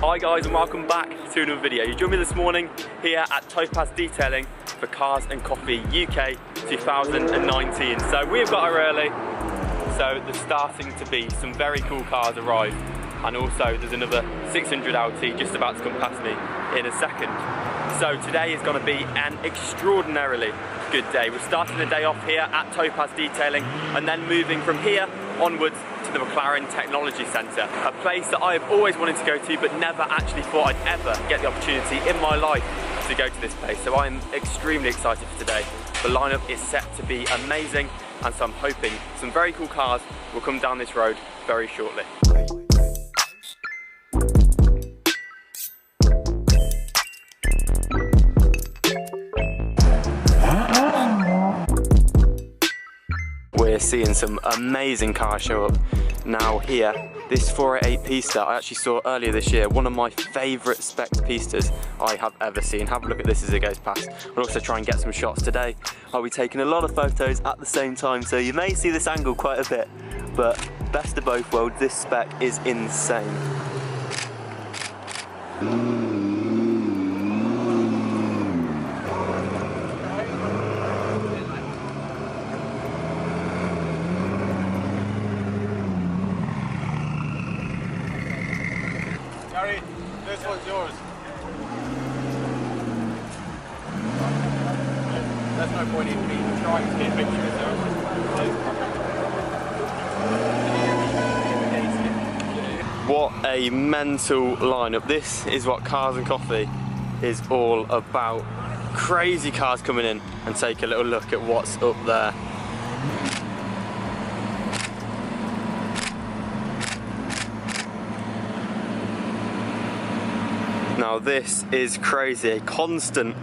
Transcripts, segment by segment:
Hi guys, and welcome back to another video. You joined me this morning here at Topaz Detailing for Cars and Coffee UK 2019. So we've got here early, so there's starting to be some very cool cars arrive, and also there's another 600 LT just about to come past me in a second. So today is going to be an extraordinarily good day. We're starting the day off here at Topaz Detailing and then moving from here onwards to the Mclaren Technology Centre, a place that I have always wanted to go to but never actually thought I'd ever get the opportunity in my life to go to this place. So I'm extremely excited for today. The lineup is set to be amazing, and so I'm hoping some very cool cars will come down this road very shortly. We're seeing some amazing cars show up now here. This 488 Pista I actually saw earlier this year, one of my favourite spec Pistas I have ever seen. Have a look at this as it goes past. We'll also try and get some shots today. I'll be taking a lot of photos at the same time, so you may see this angle quite a bit, but best of both worlds, this spec is insane. Gary, this one's yours. There's no point in me trying to get pictures. What a mental lineup. This is what Cars and Coffee is all about. Crazy cars coming in, and take a little look at what's up there. Now this is crazy, a constant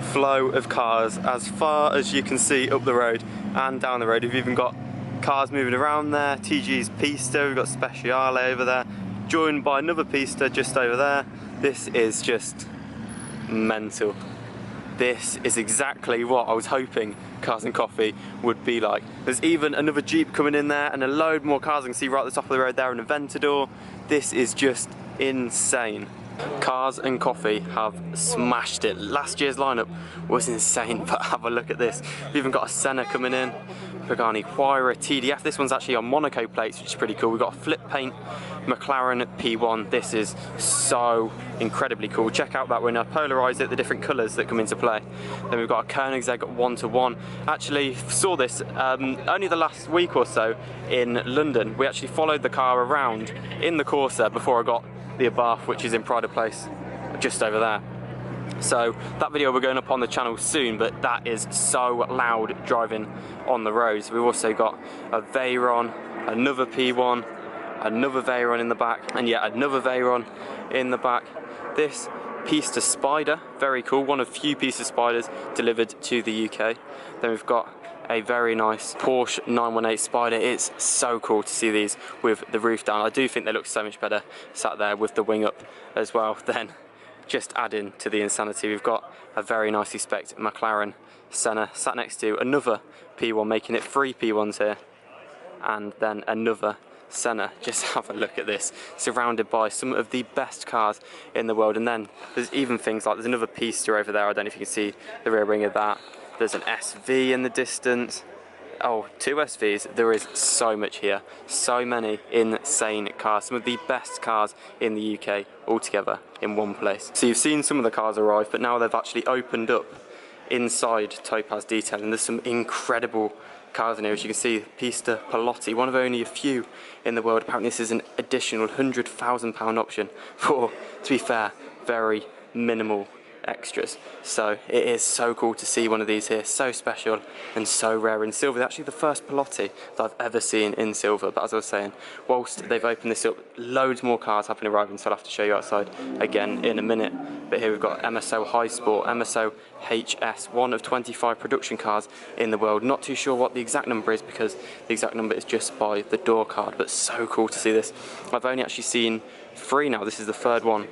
flow of cars as far as you can see up the road and down the road. We've even got cars moving around there, TG's Pista, we've got Speciale over there, joined by another Pista just over there. This is just mental. This is exactly what I was hoping Cars and Coffee would be like. There's even another Jeep coming in there and a load more cars. I can see right at the top of the road there, an Aventador. This is just insane. Cars and Coffee have smashed it. Last year's lineup was insane, but have a look at this. We've even got a Senna coming in, Pagani Huayra TDF. This one's actually on Monaco plates, which is pretty cool. We've got a flip paint McLaren P1. This is so incredibly cool. Check out that when I polarise it, the different colours that come into play. Then we've got a Koenigsegg 1-to-1. Actually saw this only the last week or so in London. We actually followed the car around in the Corsa before I got the Abarth, which is in Pride of Place just over there. So that video we're going up on the channel soon, but that is so loud driving on the roads. We've also got a Veyron, another P1, another Veyron in the back, and yet another Veyron in the back. This Pista Spider, very cool, one of few Pista Spiders delivered to the UK. Then we've got a very nice Porsche 918 Spider. It's so cool to see these with the roof down. I do think they look so much better sat there with the wing up as well. Then just adding to the insanity, we've got a very nicely spec'd McLaren Senna sat next to another P1, making it 3 P1s here, and then another Senna. Just have a look at this, surrounded by some of the best cars in the world. And then there's even things like, there's another Pista over there, I don't know if you can see the rear wing of that. There's an SV in the distance. Oh, 2 SVs. There is so much here. So many insane cars. Some of the best cars in the UK altogether in one place. So you've seen some of the cars arrive, but now they've actually opened up inside Topaz Detailing. There's some incredible cars in here. As you can see, Pista Pilotti, one of only a few in the world. Apparently this is an additional £100,000 option for, to be fair, very minimal extras. So it is so cool to see one of these here, so special and so rare in silver. They're actually the first Pilotti that I've ever seen in silver. But as I was saying, whilst they've opened this up, loads more cars have been arriving, so I'll have to show you outside again in a minute. But here we've got MSO High Sport, MSO HS, one of 25 production cars in the world. Not too sure what the exact number is, because the exact number is just by the door card, but so cool to see this. I've only actually seen 3 now. This is the 3rd one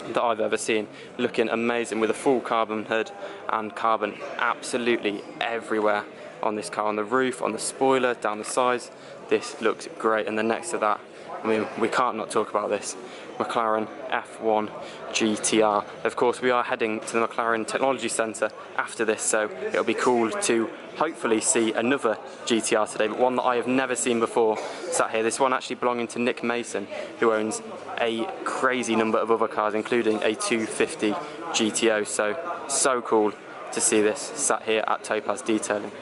that I've ever seen, looking amazing with a full carbon hood and carbon absolutely everywhere on this car, on the roof, on the spoiler, down the sides. This looks great. And then next to that I mean, we can't not talk about this. McLaren F1 GTR. Of course, we are heading to the Mclaren Technology Centre after this, so it'll be cool to hopefully see another GTR today, but one that I have never seen before sat here. This one actually belonging to Nick Mason, who owns a crazy number of other cars, including a 250 GTO. So cool to see this sat here at Topaz Detailing.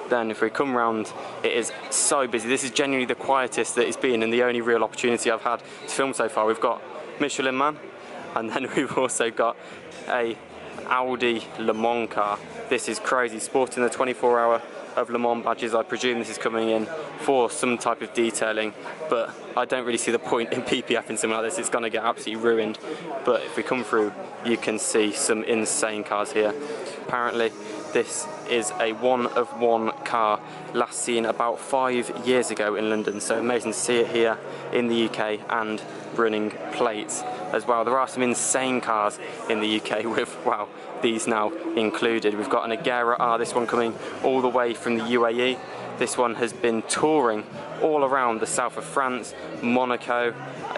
Then if we come round, it is so busy. This is genuinely the quietest that it's been and the only real opportunity I've had to film so far. We've got Michelin Man, and then we've also got a Audi Le Mans car. This is crazy, sporting the 24-hour of Le Mans badges. I presume this is coming in for some type of detailing, but I don't really see the point in PPF in something like this. It's going to get absolutely ruined. But if we come through, you can see some insane cars here. Apparently, this is a one-of-one car, last seen about 5 years ago in London, so amazing to see it here in the UK and running plates as well. There are some insane cars in the UK with, wow, these now included. We've got an Agera R, this one coming all the way from the UAE. This one has been touring all around the south of France, Monaco,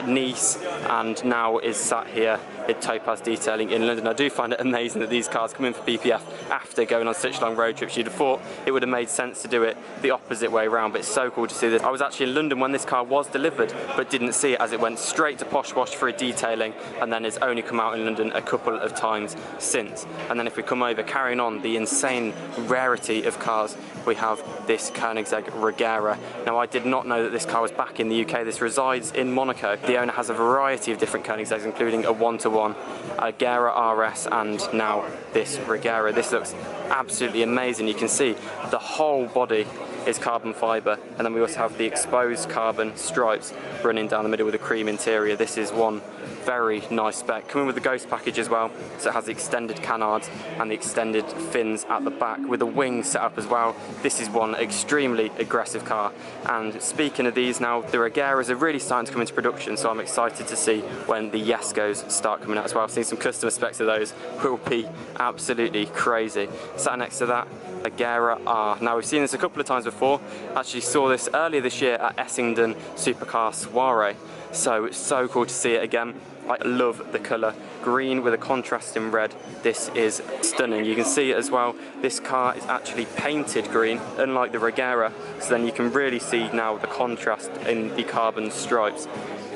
Nice, and now is sat here at Topaz Detailing in London. I do find it amazing that these cars come in for PPF after going on such long road trips. You'd have thought it would have made sense to do it the opposite way around, but it's so cool to see this. I was actually in London when this car was delivered, but didn't see it as it went straight to Posh Wash for a detailing, and then it's only come out in London a couple of times since. And then if we come over, carrying on the insane rarity of cars, we have this Koenigsegg Regera. Now, I did not know that this car was back in the UK. This resides in Monaco. The owner has a variety of different Koenigsegg's, including a one-to-one, Agera RS, and now this Regera. This looks absolutely amazing. You can see the whole body is carbon fibre, and then we also have the exposed carbon stripes running down the middle with a cream interior. This is one very nice spec, coming with the Ghost package as well, so it has the extended canards and the extended fins at the back with the wings set up as well. This is one extremely aggressive car, and speaking of these now, the Regeras are really starting to come into production, so I'm excited to see when the Yescos start coming out as well. I've seen some customer specs of those, will be absolutely crazy. Sat next to that, Agera R. Now, we've seen this a couple of times before. Actually saw this earlier this year at Essendon Supercar Soiree, so it's so cool to see it again. I love the colour, green with a contrasting red. This is stunning. You can see it as well. This car is actually painted green, unlike the Regera, so then you can really see now the contrast in the carbon stripes.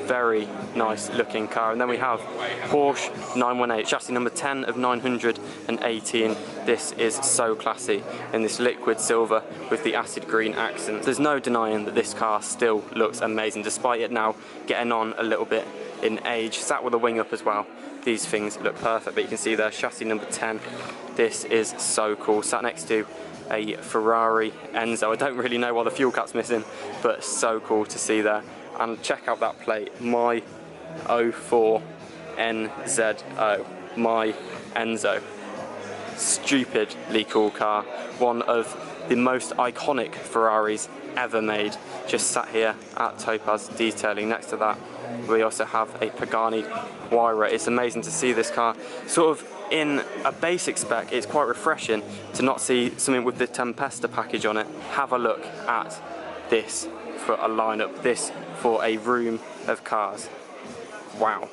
Very nice looking car. And then we have Porsche 918, chassis number 10 of 918. This is so classy in this liquid silver with the acid green accents. There's no denying that this car still looks amazing, despite it now getting on a little bit in age. Sat with a wing up as well. These things look perfect, but you can see there, chassis number 10. This is so cool. Sat next to a Ferrari Enzo. I don't really know why the fuel cap's missing, but so cool to see there. And check out that plate, my 04 NZO, my Enzo. Stupidly cool car, one of the most iconic Ferraris ever made. Just sat here at Topaz Detailing. Next to that, we also have a Pagani Huayra. It's amazing to see this car sort of in a basic spec. It's quite refreshing to not see something with the Tempesta package on it. Have a look at this for a lineup, this for a room of cars. Wow.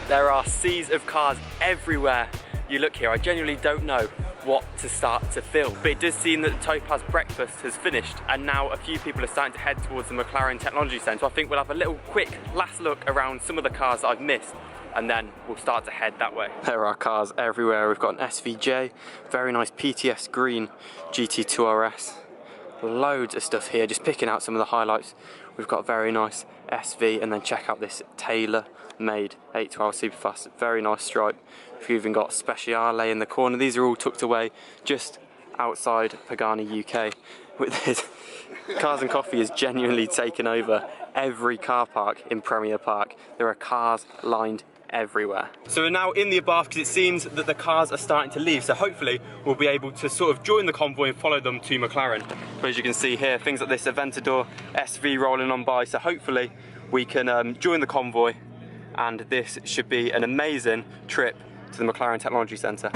There are seas of cars everywhere you look here. I genuinely don't know what to start to film. But it does seem that the Topaz breakfast has finished, and now a few people are starting to head towards the Mclaren Technology Centre. So I think we'll have a little quick last look around some of the cars that I've missed and then we'll start to head that way. There are cars everywhere. We've got an SVJ, very nice PTS green GT2 RS. Loads of stuff here, just picking out some of the highlights. We've got a very nice SV, and then check out this tailor-made 812 Superfast, very nice stripe. We've even got Speciale in the corner. These are all tucked away just outside Pagani UK. With this, Cars and Coffee is genuinely taken over every car park in Premier Park. There are cars lined everywhere. So we're now in the Ibiza because it seems that the cars are starting to leave, so hopefully we'll be able to sort of join the convoy and follow them to McLaren. But as you can see here, things like this Aventador SV rolling on by, so hopefully we can join the convoy, and this should be an amazing trip to the Mclaren Technology Centre.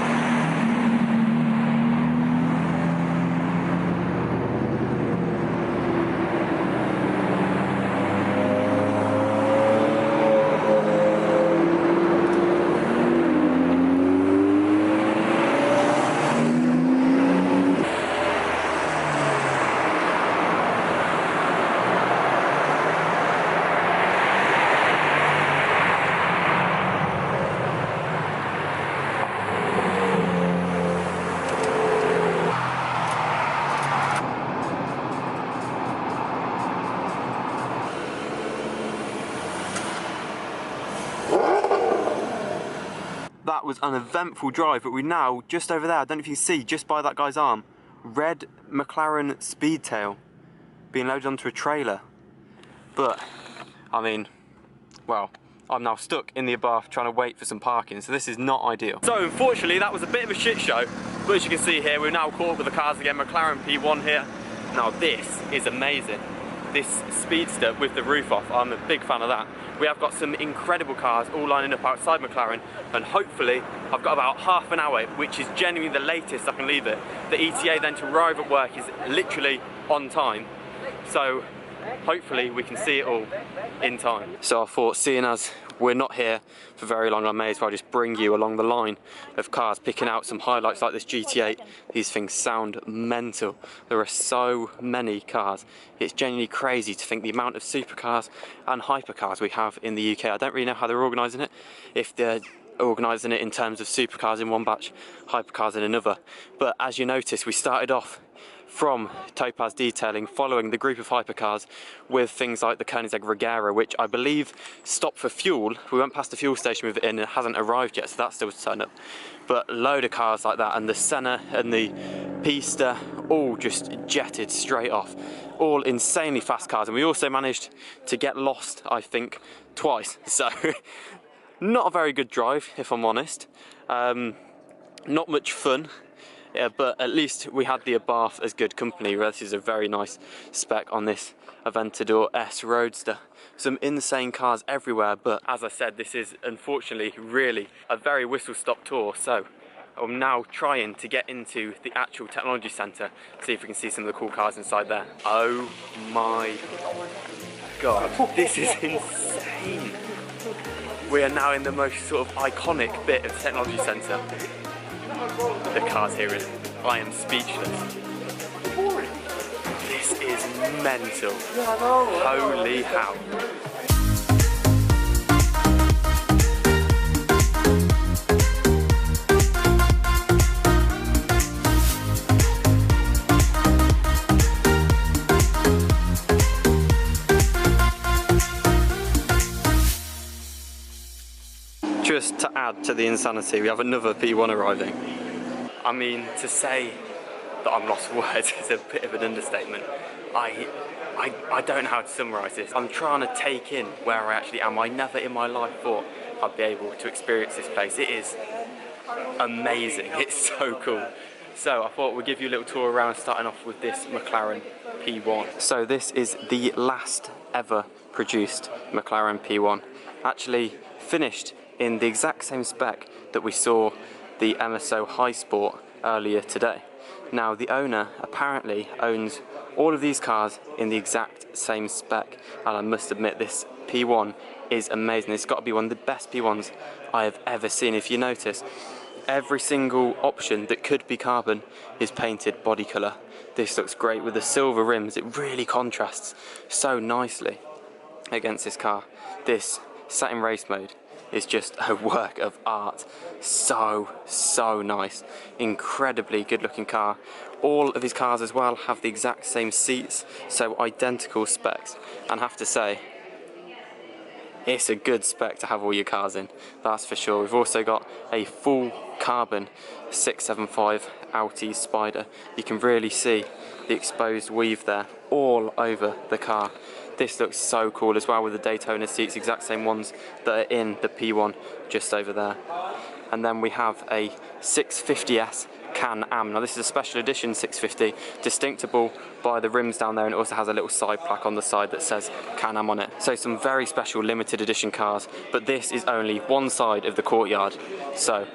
That was an eventful drive, but we're now just over there. I don't know if you can see, just by that guy's arm, red McLaren Speedtail being loaded onto a trailer. But, I mean, well, I'm now stuck in the Ibiza trying to wait for some parking, so this is not ideal. So unfortunately, that was a bit of a shit show, but as you can see here, we're now caught up with the cars again. McLaren P1 here. Now this is amazing. This Speedster with the roof off, I'm a big fan of that. We have got some incredible cars all lining up outside McLaren, and hopefully I've got about half an hour, which is genuinely the latest I can leave it. The ETA then to arrive at work is literally on time, so hopefully we can see it all in time. So I thought, seeing as we're not here for very long, I may as well just bring you along the line of cars, picking out some highlights like this GT8. These things sound mental. There are so many cars. It's genuinely crazy to think the amount of supercars and hypercars we have in the UK. I don't really know how they're organising it, if they're organising it in terms of supercars in one batch, hypercars in another. But as you notice, we started off from Topaz Detailing, following the group of hypercars with things like the Koenigsegg Regera, which I believe stopped for fuel. We went past the fuel station with it and it hasn't arrived yet, so that's still to turn up. But a load of cars like that, and the Senna and the Pista, all just jetted straight off. All insanely fast cars, and we also managed to get lost, I think, twice. So, not a very good drive, if I'm honest. Not much fun. Yeah, but at least we had the Ibiza as good company. This is a very nice spec on this Aventador S Roadster. Some insane cars everywhere, but as I said, this is unfortunately really a very whistle-stop tour. So I'm now trying to get into the actual technology centre, see if we can see some of the cool cars inside there. Oh my god, this is insane. We are now in the most sort of iconic bit of the technology centre. The cars here, I am speechless. This is mental. Holy hell. Just to add to the insanity, we have another P1 arriving. I mean, to say that I'm lost for words is a bit of an understatement. I don't know how to summarise this. I'm trying to take in where I actually am. I never in my life thought I'd be able to experience this place. It is amazing. It's so cool. So I thought we'd give you a little tour around, starting off with this McLaren P1. So this is the last ever produced McLaren P1. Actually finished in the exact same spec that we saw the MSO High Sport earlier today. Now the owner apparently owns all of these cars in the exact same spec, and I must admit this P1 is amazing. It's got to be one of the best P1s I have ever seen. If you notice, every single option that could be carbon is painted body colour. This looks great with the silver rims. It really contrasts so nicely against this car. This satin race mode is just a work of art. So nice. Incredibly good looking car. All of his cars as well have the exact same seats, so identical specs, and I have to say, it's a good spec to have all your cars in, that's for sure. We've also got a full carbon 675 Audi Spider. You can really see the exposed weave there all over the car. This looks so cool as well with the Daytona seats, exact same ones that are in the P1 just over there. And then we have a 650S Can-Am. Now this is a special edition 650, distinctable by the rims down there, and it also has a little side plaque on the side that says Can-Am on it. So some very special limited edition cars, but this is only one side of the courtyard. So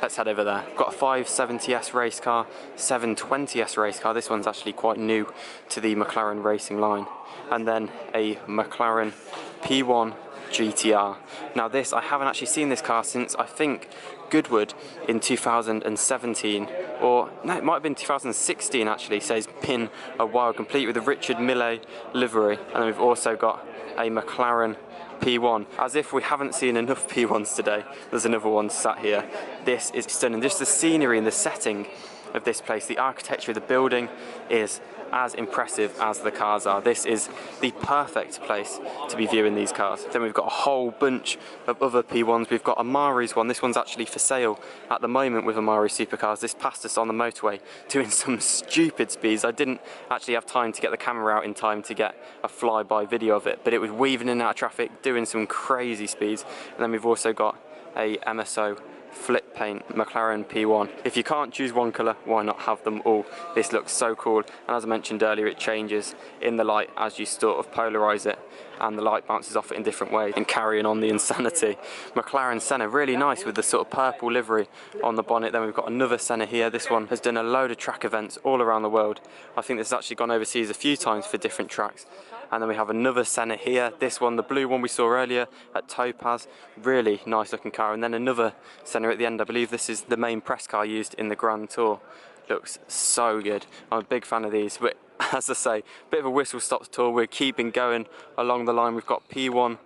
let's head over there. Got a 570S race car, 720S race car. This one's actually quite new to the McLaren racing line. And then a McLaren P1 GTR. Now this, I haven't actually seen this car since I think Goodwood in 2017, or no, it might have been 2016 actually, so it's been a while, complete with the Richard Mille livery. And then we've also got a McLaren P1. As if we haven't seen enough P1s today, there's another one sat here. This is stunning. Just the scenery and the setting of this place, the architecture of the building is as impressive as the cars are. This is the perfect place to be viewing these cars. Then we've got a whole bunch of other P1s. We've got Amari's one. This one's actually for sale at the moment with Amari Supercars. This passed us on the motorway doing some stupid speeds. I didn't actually have time to get the camera out in time to get a flyby video of it, but it was weaving in and out of traffic, doing some crazy speeds. And then we've also got a MSO flip paint McLaren P1. If you can't choose one colour, why not have them all? This looks so cool, and as I mentioned earlier, it changes in the light as you sort of polarise it, and the light bounces off it in different ways, and carrying on the insanity. McLaren Senna, really nice with the sort of purple livery on the bonnet. Then we've got another Senna here. This one has done a load of track events all around the world. I think this has actually gone overseas a few times for different tracks. And then we have another Senna here. This one, the blue one we saw earlier at Topaz, really nice looking car. And then another Senna at the end. I believe this is the main press car used in the Grand Tour. Looks so good. I'm a big fan of these, but as I say, bit of a whistle stop tour. We're keeping going along the line. We've got P1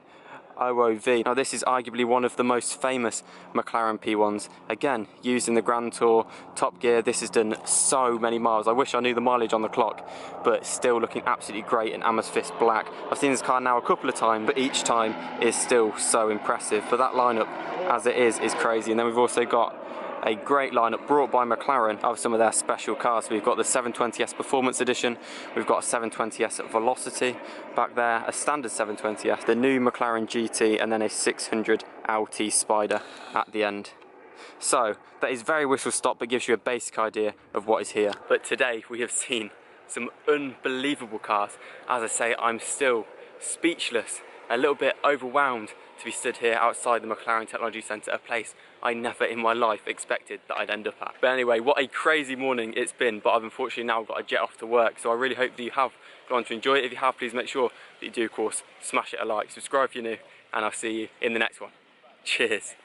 OOV. Now this is arguably one of the most famous McLaren P1s, again used in the Grand Tour, Top Gear. This has done so many miles. I wish I knew the mileage on the clock, but still looking absolutely great in amethyst black. I've seen this car now a couple of times, but each time is still so impressive. But that lineup as it is crazy. And then we've also got a great lineup brought by McLaren of some of their special cars. So we've got the 720S Performance Edition, we've got a 720S Velocity back there, a standard 720S, the new McLaren GT, and then a 600 LT Spider at the end. So that is very whistle stop, but gives you a basic idea of what is here. But today we have seen some unbelievable cars. As I say, I'm still speechless, a little bit overwhelmed to be stood here outside the Mclaren Technology Centre, a place I never in my life expected that I'd end up at. But anyway, what a crazy morning it's been, but I've unfortunately now got to jet off to work, so I really hope that you have gone to enjoy it. If you have, please make sure that you do, of course, smash it a like, subscribe if you're new, and I'll see you in the next one. Cheers.